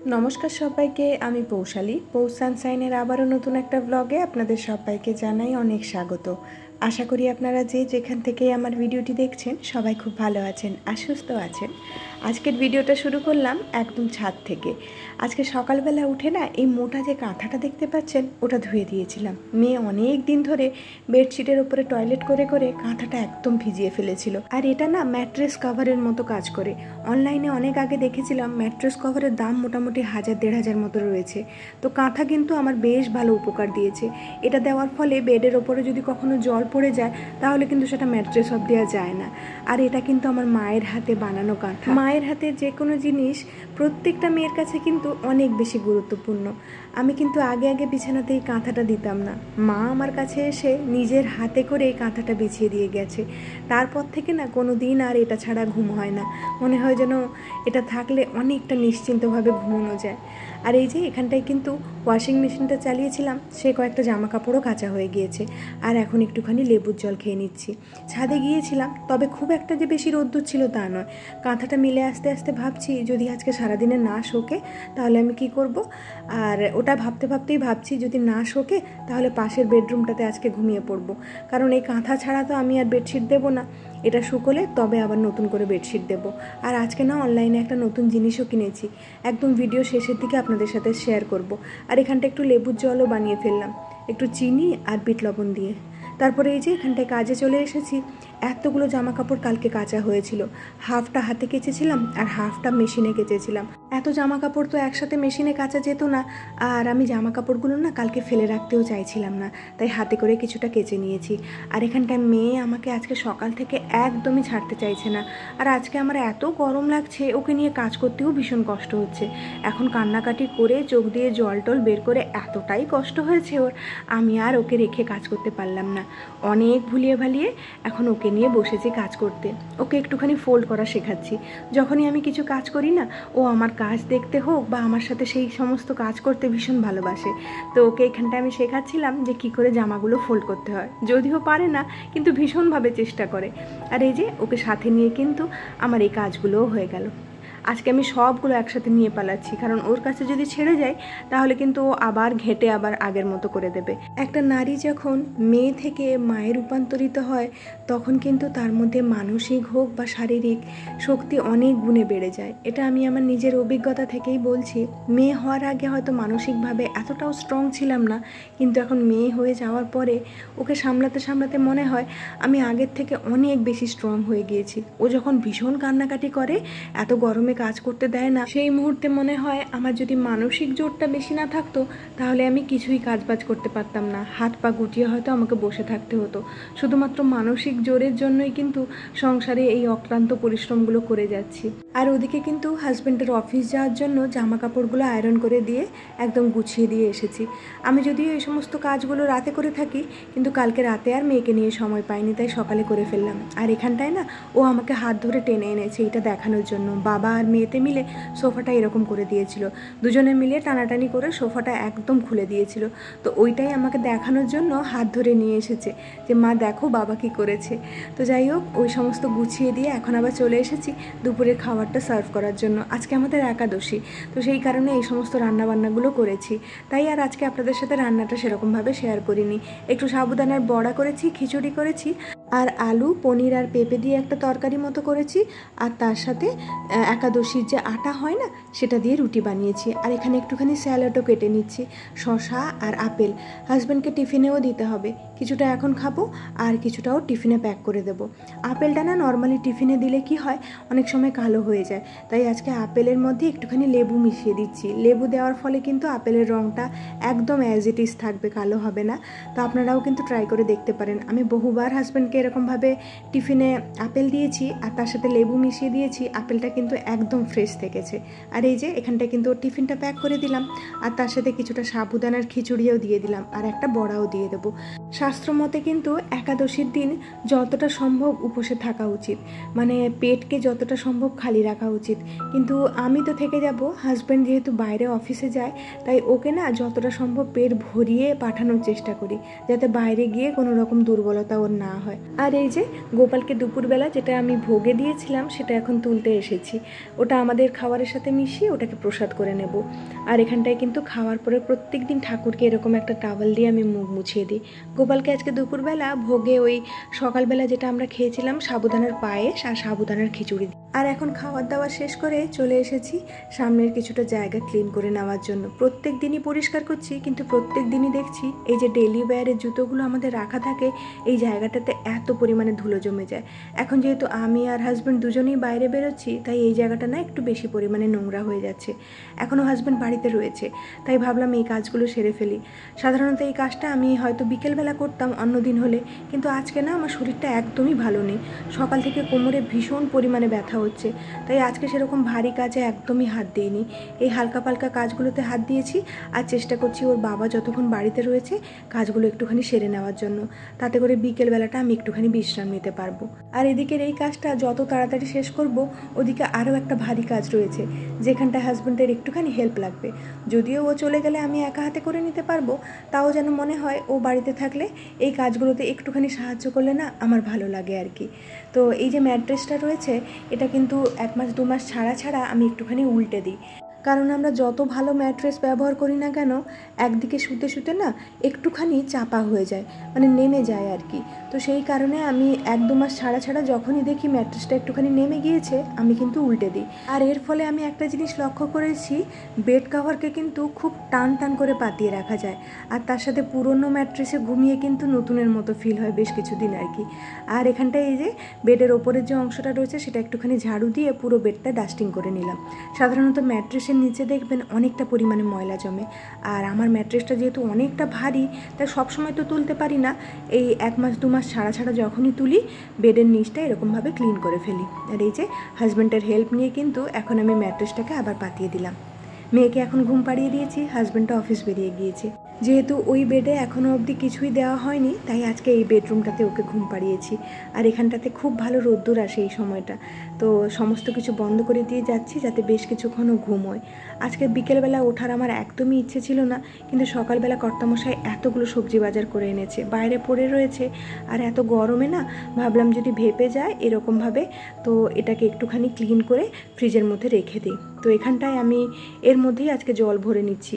নমস্কার সবাইকে, আমি পৌশালী। পৌষ সানশাইনের আবারও নতুন একটা ব্লগে আপনাদের সবাইকে জানাই অনেক স্বাগত। আশা করি আপনারা যে যেখান থেকে আমার ভিডিওটি দেখছেন সবাই খুব ভালো আছেন আর সুস্থ আছেন। আজকের ভিডিওটা শুরু করলাম একদম ছাদ থেকে। আজকে সকালবেলা উঠে না এই মোটা যে কাঁথাটা দেখতে পাচ্ছেন ওটা ধুয়ে দিয়েছিলাম। মেয়ে অনেক দিন ধরে বেডশিটের ওপরে টয়লেট করে করে কাঁথাটা একদম ভিজিয়ে ফেলেছিল। আর এটা না ম্যাট্রেস কভারের মতো কাজ করে। অনলাইনে অনেক আগে দেখেছিলাম ম্যাট্রেস কভারের দাম মোটামুটি 1000-1500 মতো রয়েছে। তো কাঁথা কিন্তু আমার বেশ ভালো উপকার দিয়েছে। এটা দেওয়ার ফলে বেডের ওপরে যদি কখনো জল পড়ে যায় তাহলে কিন্তু সেটা ম্যাট্রেস অফ দেওয়া যায় না। আর এটা কিন্তু আমার মায়ের হাতে বানানো কাঁথা। মায়ের হাতে যে কোনো জিনিস প্রত্যেকটা মেয়ের কাছে কিন্তু অনেক বেশি গুরুত্বপূর্ণ। আমি কিন্তু আগে আগে বিছানাতে এই কাঁথাটা দিতাম না। মা আমার কাছে এসে নিজের হাতে করে এই কাঁথাটা বিছিয়ে দিয়ে গেছে। তারপর থেকে না কোনো দিন আর এটা ছাড়া ঘুম হয় না। মনে হয় যেন এটা থাকলে অনেকটা নিশ্চিন্তভাবে ঘুমানো যায়। আর এই যে এখানটায় কিন্তু ওয়াশিং মেশিনটা চালিয়েছিলাম, সে কয়েকটা জামা কাপড়ও কাচা হয়ে গিয়েছে। আর এখন একটুখানি লেবুর জল খেয়ে নিচ্ছি। ছাদে গিয়েছিলাম, তবে খুব একটা যে বেশি রোদ্দুর ছিল তা নয়। কাঁথাটা মিলে আস্তে আস্তে ভাবছি যদি আজকে সারাদিনে না শোকে তাহলে আমি কি করব। আর ওটা ভাবতে ভাবতেই ভাবছি যদি না শোকে তাহলে পাশের বেডরুমটাতে আজকে ঘুমিয়ে পড়বো। কারণ এই কাঁথা ছাড়া তো আমি আর বেডশিট দেবো না। এটা শুকোলে তবে আবার নতুন করে বেডশিট দেবো। আর আজকে না অনলাইনে একটা নতুন জিনিসও কিনেছি, একদম ভিডিও শেষের দিকে আপনাদের সাথে শেয়ার করব। আর এখানটা একটু লেবুর জলও বানিয়ে ফেললাম, একটু চিনি আর বিট লবণ দিয়ে। তারপরে এই যে এখানটায় কাজে চলে এসেছি। এতগুলো জামা কাপড় কালকে কাচা হয়েছিল। হাফটা হাতে কেচেছিলাম আর হাফটা মেশিনে কেচেছিলাম। এত জামা কাপড় তো একসাথে মেশিনে কাচা যেত না। আর আমি জামা কাপড়গুলো না কালকে ফেলে রাখতেও চাইছিলাম না, তাই হাতে করে কিছুটা কেচে নিয়েছি। আর এখানটায় মেয়ে আমাকে আজকে সকাল থেকে একদমই ছাড়তে চাইছে না। আর আজকে আমার এত গরম লাগছে, ওকে নিয়ে কাজ করতেও ভীষণ কষ্ট হচ্ছে। এখন কান্নাকাটি করে চোখ দিয়ে জল টল বের করে এতটাই কষ্ট হয়েছে ওর, আমি আর ওকে রেখে কাজ করতে পারলাম না। অনেক ভুলিয়ে ভালিয়ে এখন ওকে নিয়ে বসেছি কাজ করতে। ওকে একটুখানি ফোল্ড করা শেখাচ্ছি। যখনই আমি কিছু কাজ করি না, ও আমার কাজ দেখতে হোক বা আমার সাথে সেই সমস্ত কাজ করতে ভীষণ ভালোবাসে। তো ওকে এখানটায় আমি শেখাচ্ছিলাম যে কী করে জামাগুলো ফোল্ড করতে হয়। যদিও পারে না কিন্তু ভীষণভাবে চেষ্টা করে। আর এই যে ওকে সাথে নিয়ে কিন্তু আমার এই কাজগুলোও হয়ে গেল। আজকে আমি সবগুলো একসাথে নিয়ে পালাচ্ছি, কারণ ওর কাছে যদি ছেড়ে যায় তাহলে কিন্তু ও আবার ঘেঁটে আবার আগের মতো করে দেবে। একটা নারী যখন মেয়ে থেকে মায়ে রূপান্তরিত হয় তখন কিন্তু তার মধ্যে মানসিক হোক বা শারীরিক শক্তি অনেক গুণে বেড়ে যায়। এটা আমি আমার নিজের অভিজ্ঞতা থেকেই বলছি। মেয়ে হওয়ার আগে হয়তো মানসিকভাবে এতটাও স্ট্রং ছিলাম না, কিন্তু এখন মেয়ে হয়ে যাওয়ার পরে ওকে সামলাতে সামলাতে মনে হয় আমি আগের থেকে অনেক বেশি স্ট্রং হয়ে গিয়েছি। ও যখন ভীষণ কান্নাকাটি করে, এত গরমে কাজ করতে দেয় না, সেই মুহূর্তে মনে হয় আমার যদি মানসিক জোরটা বেশি না থাকতো তাহলে আমি কিছুই কাজবাজ করতে পারতাম না। হাত পা গুটিয়ে হয়তো আমাকে বসে থাকতে হতো। শুধুমাত্র মানসিক জোরের জন্যই কিন্তু সংসারে এই অক্লান্ত পরিশ্রমগুলো করে যাচ্ছি। আর ওদিকে কিন্তু হাজব্যান্ডের অফিস যাওয়ার জন্য জামা কাপড়গুলো আয়রন করে দিয়ে একদম গুছিয়ে দিয়ে এসেছি। আমি যদিও এই সমস্ত কাজগুলো রাতে করে থাকি, কিন্তু কালকে রাতে আর মেয়েকে নিয়ে সময় পাইনি, তাই সকালে করে ফেললাম। আর এখানটায় না ও আমাকে হাত ধরে টেনে এনেছে এটা দেখানোর জন্য। বাবা আর মেয়েতে মিলে সোফাটা এরকম করে দিয়েছিল, দুজনে মিলে টানাটানি করে সোফাটা একদম খুলে দিয়েছিল। তো ওইটাই আমাকে দেখানোর জন্য হাত ধরে নিয়ে এসেছে যে মা দেখো বাবা কি করেছে। তো যাই হোক, ওই সমস্ত গুছিয়ে দিয়ে এখন আবার চলে এসেছি দুপুরের খাবারটা সার্ভ করার জন্য। আজকে আমাদের একাদশী, তো সেই কারণে এই সমস্ত রান্নাবান্নাগুলো করেছি। তাই আর আজকে আপনাদের সাথে রান্নাটা সেরকমভাবে শেয়ার করিনি। একটু সাবুদানার বড়া করেছি, খিচুড়ি করেছি, আর আলু পনির আর পেঁপে দিয়ে একটা তরকারি মতো করেছি। আর তার সাথে একাদশীর যে আটা হয় না সেটা দিয়ে রুটি বানিয়েছি। আর এখানে একটুখানি স্যালাডও কেটে নিচ্ছি, শসা আর আপেল। হাজব্যান্ডকে টিফিনেও দিতে হবে, কিছুটা এখন খাবো আর কিছুটাও টিফিনে প্যাক করে দেবো। আপেলটা না নর্মালি টিফিনে দিলে কি হয় অনেক সময় কালো হয়ে যায়, তাই আজকে আপেলের মধ্যে একটুখানি লেবু মিশিয়ে দিচ্ছি। লেবু দেওয়ার ফলে কিন্তু আপেলের রঙটা একদম অ্যাজ ইট ইজ থাকবে, কালো হবে না। তো আপনারাও কিন্তু ট্রাই করে দেখতে পারেন। আমি বহুবার হাজব্যান্ডকে এরকমভাবে টিফিনে আপেল দিয়েছি আর তার সাথে লেবু মিশিয়ে দিয়েছি, আপেলটা কিন্তু একদম ফ্রেশ থেকেছে। আর এই যে এখানটা কিন্তু ওর টিফিনটা প্যাক করে দিলাম, আর তার সাথে কিছুটা সাবুদানার খিচুড়িও দিয়ে দিলাম আর একটা বড়াও দিয়ে দেবো। শাস্ত্র মতে কিন্তু একাদশীর দিন যতটা সম্ভব উপোসে থাকা উচিত, মানে পেটকে যতটা সম্ভব খালি রাখা উচিত। কিন্তু আমি তো থেকে যাব, হাজব্যান্ড যেহেতু বাইরে অফিসে যায়, তাই ওকে না যতটা সম্ভব পেট ভরিয়ে পাঠানোর চেষ্টা করি, যাতে বাইরে গিয়ে কোনো রকম দুর্বলতা ওর না হয়। আর এই যে গোপালকে দুপুরবেলা যেটা আমি ভোগে দিয়েছিলাম সেটা এখন তুলতে এসেছি। ওটা আমাদের খাবারের সাথে মিশিয়ে ওটাকে প্রসাদ করে নেব। আর এখানটায় কিন্তু খাওয়ার পরে প্রত্যেক দিন ঠাকুরকে এরকম একটা টাওয়াল দিয়ে আমি মুখ মুছিয়ে দিই। গোপালকে আজকে দুপুরবেলা ভোগে ওই সকালবেলা যেটা আমরা খেয়েছিলাম সাবুদানার পায়েস আর সাবুদানার খিচুড়ি। আর এখন খাওয়ার দাওয়া শেষ করে চলে এসেছি সামনের কিছুটা জায়গা ক্লিন করে নেওয়ার জন্য। প্রত্যেক দিনই পরিষ্কার করছি, কিন্তু প্রত্যেক দিনই দেখছি এই যে ডেলি ওয়্যারের জুতোগুলো আমাদের রাখা থাকে এই জায়গাটাতে এত পরিমাণে ধুলো জমে যায়। এখন যেহেতু আমি আর হাজব্যান্ড দুজনেই বাইরে বেরোচ্ছি, তাই এই জায়গাটা না একটু বেশি পরিমাণে নোংরা হয়ে যাচ্ছে। এখনও হাজব্যান্ড বাড়িতে রয়েছে, তাই ভাবলাম এই কাজগুলো সেরে ফেলি। সাধারণত এই কাজটা আমি হয়তো বিকেলবেলা করতাম অন্য দিন হলে, কিন্তু আজকে না আমার শরীরটা একদমই ভালো নেই। সকাল থেকে কোমরে ভীষণ পরিমাণে ব্যথা হচ্ছে, তাই আজকে সেরকম ভারী কাজে একদমই হাত দিইনি। এই হালকা পালকা কাজগুলোতে হাত দিয়েছি আর চেষ্টা করছি ওর বাবা যতক্ষণ বাড়িতে রয়েছে কাজগুলো একটুখানি সেরে নেওয়ার জন্য, তাতে করে বিকেলবেলাটা আমি একটুখানি বিশ্রাম নিতে পারবো। আর এদিকের এই কাজটা যত তাড়াতাড়ি শেষ করব, ওদিকে আরও একটা ভারী কাজ রয়েছে যেখানটা হাজব্যান্ডের একটুখানি হেল্প লাগবে। যদিও ও চলে গেলে আমি একা হাতে করে নিতে পারবো, তাও যেন মনে হয় ও বাড়িতে থাকলে এই কাজগুলোতে একটুখানি সাহায্য করলে না আমার ভালো লাগে আর কি। তো এই যে ম্যাট্রেসটা রয়েছে এটা কিন্তু 1 মাস 2 মাস ছাড়া ছাড়া আমি একটুখানি উল্টে দিই, কারণ আমরা যত ভালো ম্যাট্রেস ব্যবহার করি না কেন একদিকে শুতে শুতে না একটুখানি চাপা হয়ে যায়, মানে নেমে যায় আর কি। তো সেই কারণে আমি 1-2 মাস ছাড়া ছাড়া যখনই দেখি ম্যাট্রেসটা একটুখানি নেমে গিয়েছে আমি কিন্তু উল্টে দিই। আর এর ফলে আমি একটা জিনিস লক্ষ্য করেছি, বেড কভারকে কিন্তু খুব টান টান করে পাতিয়ে রাখা যায়, আর তার সাথে পুরনো ম্যাট্রেসে ঘুমিয়ে কিন্তু নতুনের মতো ফিল হয় বেশ কিছুদিন আর কি। আর এখানটায় এই যে বেডের ওপরের যে অংশটা রয়েছে সেটা একটুখানি ঝাড়ু দিয়ে পুরো বেডটা ডাস্টিং করে নিলাম। সাধারণত ম্যাট্রেসের নিচে দেখবেন অনেকটা পরিমাণে ময়লা জমে, আর আমার ম্যাট্রেসটা যেহেতু অনেকটা ভারী তাই সবসময় তো তুলতে পারি না। এই 1 মাস 2 মাস ছাড়া ছাড়া যখনই তুলি বেডের নিচটা এরকমভাবে ক্লিন করে ফেলি। আর এই যে হাজব্যান্ডের হেল্প নিয়ে কিন্তু এখন আমি ম্যাট্রেসটাকে আবার পাতিয়ে দিলাম। মেয়েকে এখন ঘুম পাড়িয়ে দিয়েছি, হাজব্যান্ডটা অফিস বেরিয়ে গিয়েছে। যেহেতু ওই বেডে এখনও অবধি কিছুই দেওয়া হয়নি, তাই আজকে এই বেডরুমটাতে ওকে ঘুম পাড়িয়েছি। আর এখানটাতে খুব ভালো রোদ্দুর আসে এই সময়টা, তো সমস্ত কিছু বন্ধ করে দিয়ে যাচ্ছি যাতে বেশ কিছুক্ষণও ঘুমোয়। আজকে বিকেলবেলা ওঠার আমার একদমই ইচ্ছে ছিল না, কিন্তু সকালবেলা কর্তামশাই এতগুলো সবজি বাজার করে এনেছে, বাইরে পড়ে রয়েছে, আর এত গরমে না ভাবলাম যদি ভেপে যায় এরকমভাবে, তো এটাকে একটুখানি ক্লিন করে ফ্রিজের মধ্যে রেখে দিই। তো এখানটায় আমি এর মধ্যেই আজকে জল ভরে নিচ্ছি।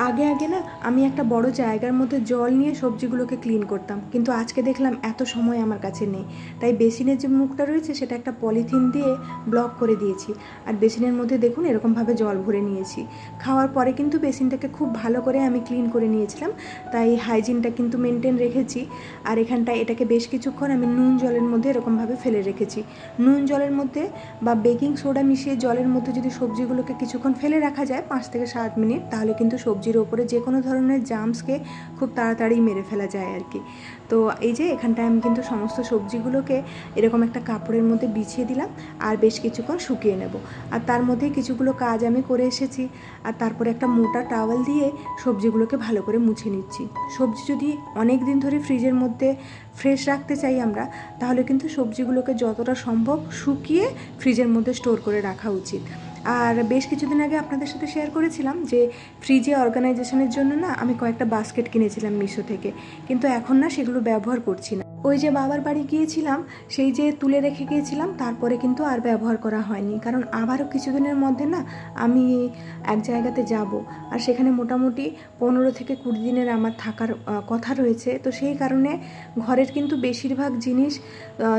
আগে আগে না আমি একটা বড় জায়গার মধ্যে জল নিয়ে সবজিগুলোকে ক্লিন করতাম, কিন্তু আজকে দেখলাম এত সময় আমার কাছে নেই, তাই বেসিনের যে মুখটা রয়েছে সেটা একটা পলিথিন দিয়ে ব্লক করে দিয়েছি। আর বেসিনের মধ্যে দেখুন এরকমভাবে জল ভরে নিয়েছি। খাওয়ার পরে কিন্তু বেসিনটাকে খুব ভালো করে আমি ক্লিন করে নিয়েছিলাম, তাই হাইজিনটা কিন্তু মেনটেন রেখেছি। আর এখানটায় এটাকে বেশ কিছুক্ষণ আমি নুন জলের মধ্যে এরকমভাবে ফেলে রেখেছি। নুন জলের মধ্যে বা বেকিং সোডা মিশিয়ে জলের মধ্যে যদি সবজিগুলোকে কিছুক্ষণ ফেলে রাখা যায় 5 থেকে 7 মিনিট, তাহলে কিন্তু সবজির ওপরে যে কোনো ধরনের জার্মসকে খুব তাড়াতাড়ি মেরে ফেলা যায় আর কি। তো এই যে এখানটায় আমি কিন্তু সমস্ত সবজিগুলোকে এরকম একটা কাপড়ের মধ্যে বিছিয়ে দিলাম আর বেশ কিছুক্ষণ শুকিয়ে নেব। আর তার মধ্যেই কিছুগুলো কাজ আমি করে এসেছি, আর তারপরে একটা মোটা টাওয়াল দিয়ে সবজিগুলোকে ভালো করে মুছে নিচ্ছি। সবজি যদি অনেক দিন ধরে ফ্রিজের মধ্যে ফ্রেশ রাখতে চাই আমরা, তাহলে কিন্তু সবজিগুলোকে যতটা সম্ভব শুকিয়ে ফ্রিজের মধ্যে স্টোর করে রাখা উচিত। আর বেশ কিছুদিন আগে আপনাদের সাথে শেয়ার করেছিলাম যে ফ্রিজে অর্গানাইজেশনের জন্য না আমি কয়েকটা বাস্কেট কিনেছিলাম মিশো থেকে, কিন্তু এখন না সেগুলো ব্যবহার করছি না। ওই যে বাবার বাড়ি গিয়েছিলাম সেই যে তুলে রেখে গিয়েছিলাম, তারপরে কিন্তু আর ব্যবহার করা হয়নি, কারণ আবারও কিছুদিনের মধ্যে না আমি এক জায়গাতে যাব, আর সেখানে মোটামুটি 15 থেকে 20 দিনের আমার থাকার কথা রয়েছে। তো সেই কারণে ঘরের কিন্তু বেশিরভাগ জিনিস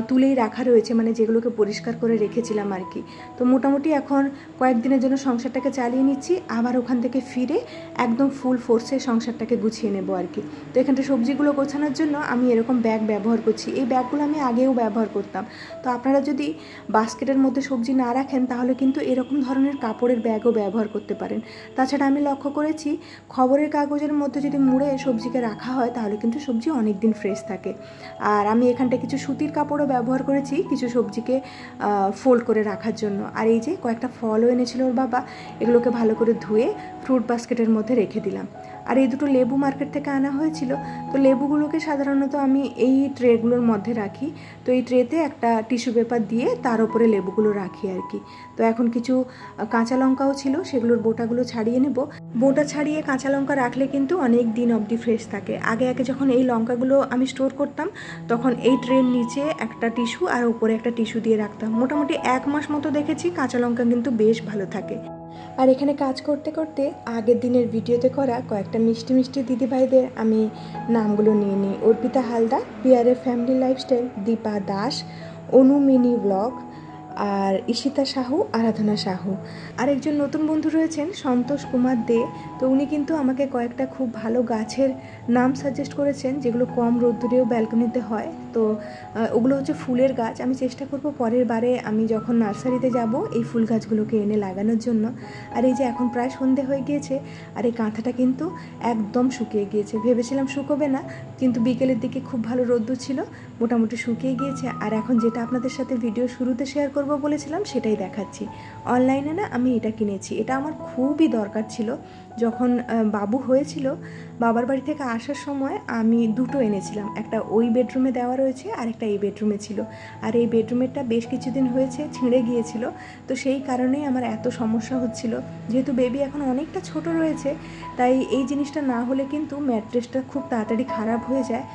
তুলেই রাখা রয়েছে, মানে যেগুলোকে পরিষ্কার করে রেখেছিলাম আর কি। তো মোটামুটি এখন কয়েকদিনের জন্য সংসারটাকে চালিয়ে নিচ্ছি, আবার ওখান থেকে ফিরে একদম ফুল ফোর্সে সংসারটাকে গুছিয়ে নেব আর কি। তো এখানটা সবজিগুলো গোছানোর জন্য আমি এরকম ব্যাগ ব্যবহার করছি। এই ব্যাগগুলো আমি আগেও ব্যবহার করতাম। তো আপনারা যদি বাস্কেটের মধ্যে সবজি না রাখেন তাহলে কিন্তু এরকম ধরনের কাপড়ের ব্যাগও ব্যবহার করতে পারেন। তাছাড়া আমি লক্ষ্য করেছি খবরের কাগজের মধ্যে যদি মুড়ে সবজিকে রাখা হয় তাহলে কিন্তু সবজি অনেক দিন ফ্রেশ থাকে। আর আমি এখানটা কিছু সুতির কাপড়ও ব্যবহার করেছি কিছু সবজিকে ফোল্ড করে রাখার জন্য। আর এই যে কয়েকটা ফলও এনেছিল ওর বাবা, এগুলোকে ভালো করে ধুয়ে ফ্রুট বাস্কেটের মধ্যে রেখে দিলাম। আর এই দুটো লেবু মার্কেট থেকে আনা হয়েছিল। তো লেবুগুলোকে সাধারণত আমি এই ট্রেগুলোর মধ্যে রাখি। তো এই ট্রেতে একটা টিস্যু পেপার দিয়ে তার উপরে লেবুগুলো রাখি আর কি। তো এখন কিছু কাঁচা লঙ্কাও ছিল, সেগুলোর বোটাগুলো ছাড়িয়ে নেব। বোটা ছাড়িয়ে কাঁচা লঙ্কা রাখলে কিন্তু অনেক দিন অবধি ফ্রেশ থাকে। আগে যখন এই লঙ্কাগুলো আমি স্টোর করতাম তখন এই ট্রের নিচে একটা টিস্যু আর উপরে একটা টিস্যু দিয়ে রাখতাম। মোটামুটি 1 মাস মতো দেখেছি কাঁচা লঙ্কা কিন্তু বেশ ভালো থাকে। আর এখানে কাজ করতে করতে আগের দিনের ভিডিওতে করা কয়েকটা মিষ্টি মিষ্টি দিদিভাইদের আমি নামগুলো নিয়ে নিই। অর্পিতা হালদার, পিয়ারের ফ্যামিলি লাইফস্টাইল, দীপা দাস, অনু মিনি ব্লগ, আর ঈশিতা সাহু, আরাধনা সাহু। আর একজন নতুন বন্ধু রয়েছেন সন্তোষ কুমার দে। তো উনি কিন্তু আমাকে কয়েকটা খুব ভালো গাছের নাম সাজেস্ট করেছেন যেগুলো কম রোদ্দুরেও ব্যালকনিতে হয়। তো ওগুলো হচ্ছে ফুলের গাছ। আমি চেষ্টা করব পরের বারে আমি যখন নার্সারিতে যাব এই ফুল গাছগুলোকে এনে লাগানোর জন্য। আর এই যে এখন প্রায় সন্ধে হয়ে গিয়েছে আর এই কাঁথাটা কিন্তু একদম শুকিয়ে গিয়েছে। ভেবেছিলাম শুকোবে না, কিন্তু বিকেলের দিকে খুব ভালো রোদ্দুর ছিল, মোটামুটি শুকিয়ে গিয়েছে। আর এখন যেটা আপনাদের সাথে ভিডিও শুরুতে শেয়ার করব বলেছিলাম সেটাই দেখাচ্ছি। অনলাইনে না আমি এটা কিনেছি, এটা আমার খুবই দরকার ছিল। যখন বাবু হয়েছিল বাবার বাড়ি থেকে আসার সময় আমি দুটো এনেছিলাম, একটা ওই বেডরুমে দেওয়া রয়েছে আর একটা এই বেডরুমে ছিল। আর এই বেডরুমেরটা বেশ কিছুদিন হয়েছে ছিঁড়ে গিয়েছিল। তো সেই কারণেই আমার এত সমস্যা হচ্ছিল। যেহেতু বেবি এখন অনেকটা ছোট রয়েছে, তাই এই জিনিসটা না হলে কিন্তু ম্যাট্রেসটা খুব তাড়াতাড়ি খারাপ হয়ে যায়।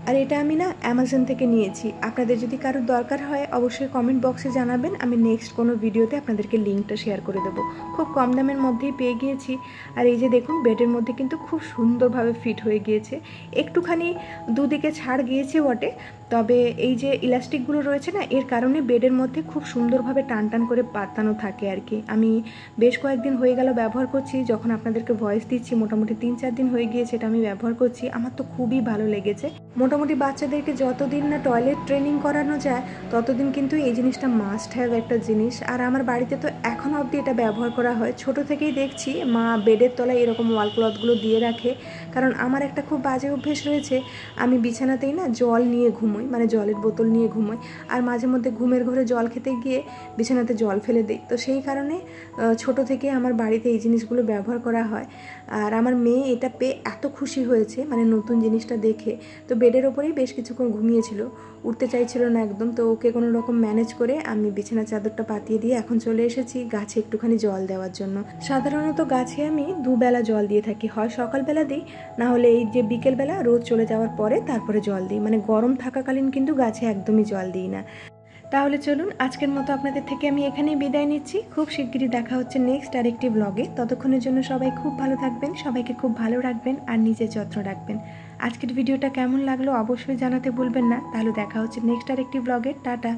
আর এটা আমি না অ্যামাজন থেকে নিয়েছি। আপনাদের যদি কারোর দরকার হয় অবশ্যই কমেন্ট বক্সে জানাবেন, আমি নেক্সট কোনো ভিডিওতে আপনাদেরকে লিঙ্কটা শেয়ার করে দেবো। খুব কম দামের মধ্যেই পেয়ে গিয়েছি। আর এই যে দেখুন বেডের মধ্যে কিন্তু খুব সুন্দরভাবে ফিট হয়ে গিয়েছে। একটুখানি দুদিকে ছাড় গিয়েছে বটে, তবে এই যে ইলাস্টিকগুলো রয়েছে না এর কারণে বেডের মধ্যে খুব সুন্দরভাবে টান টান করে পাতানো থাকে আর কি। আমি বেশ কয়েকদিন হয়ে গেল ব্যবহার করছি, যখন আপনাদেরকে ভয়েস দিচ্ছি মোটামুটি 3-4 দিন হয়ে গিয়েছে এটা আমি ব্যবহার করছি। আমার তো খুবই ভালো লেগেছে। মোটামুটি বাচ্চাদেরকে যতদিন না টয়লেট ট্রেনিং করানো যায় ততদিন কিন্তু এই জিনিসটা মাস্ট হ্যাভ একটা জিনিস। আর আমার বাড়িতে তো এখনও অবধি এটা ব্যবহার করা হয়। ছোট থেকেই দেখছি মা বেডের তলায় এরকম ওয়াল ক্লথগুলো দিয়ে রাখে, কারণ আমার একটা খুব বাজে অভ্যেস রয়েছে, আমি বিছানাতেই না জল নিয়ে ঘুমোই, মানে জলের বোতল নিয়ে ঘুমোই। আর মাঝে মধ্যে ঘুমের ঘরে জল খেতে গিয়ে বিছানাতে জল ফেলে দিই। তো সেই কারণে ছোট থেকে আমার বাড়িতে এই জিনিসগুলো ব্যবহার করা হয়। আর আমার মেয়ে এটা পেয়ে এত খুশি হয়েছে, মানে নতুন জিনিসটা দেখে। তো বেডের ওপরেই বেশ কিছুক্ষণ ঘুমিয়েছিল, উঠতে চাইছিল না একদম। তো ওকে কোনো রকম ম্যানেজ করে আমি বিছানা চাদরটা পাতিয়ে দিয়ে এখন চলে এসেছি গাছে একটুখানি জল দেওয়ার জন্য। সাধারণত গাছে আমি দুবেলা জল দিয়ে থাকি, হয় সকালবেলা দিই, না হলে এই যে বিকেলবেলা রোদ চলে যাওয়ার পরে তারপরে জল দিই। মানে গরম থাকাকালীন কিন্তু গাছে একদমই জল দিই না। তাহলে চলুন আজকের মতো আপনাদের থেকে আমি এখানেই বিদায় নিচ্ছি। খুব শিগগিরই দেখা হচ্ছে নেক্সট আরেকটি ব্লগে। ততক্ষণের জন্য সবাই খুব ভালো থাকবেন, সবাইকে খুব ভালো রাখবেন আর নিজের যত্ন রাখবেন। আজকের ভিডিওটা কেমন লাগলো অবশ্যই জানাতে ভুলবেন না। তাহলে দেখা হচ্ছে নেক্সট আরেকটি ব্লগে। টাটা।